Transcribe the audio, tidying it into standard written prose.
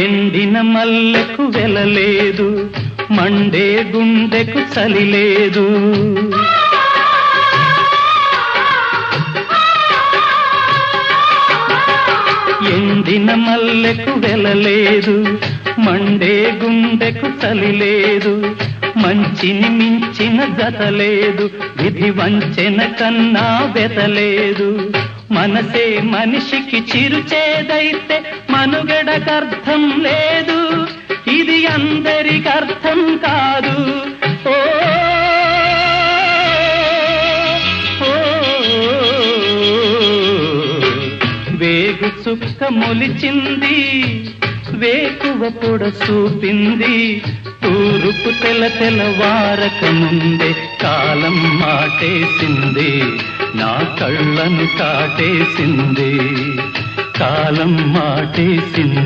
ఎండిన మల్లెకు వెలలేదు, మండే గుండెకు చలి లేదు. ఎండిన మల్లెకు వెలలేదు, మండే గుండెకు చలి లేదు. మంచిని మించిన జత లేదు, విధి వంచెన కన్నా వెతలేదు. మనసే మనిషికి చిరుచేదైతే మనుగడకర్థం లేదు, ఇది అందరికి అర్థం కాదు. ఓ వేగు చుక్క మొలిచింది, వేకువ పొడ చూపింది. తూరుపు తెల్లవారక ముందే కాలం మాటేసింది, నా కళ్ళను కాటేసింది. కాలం మాటేసింది.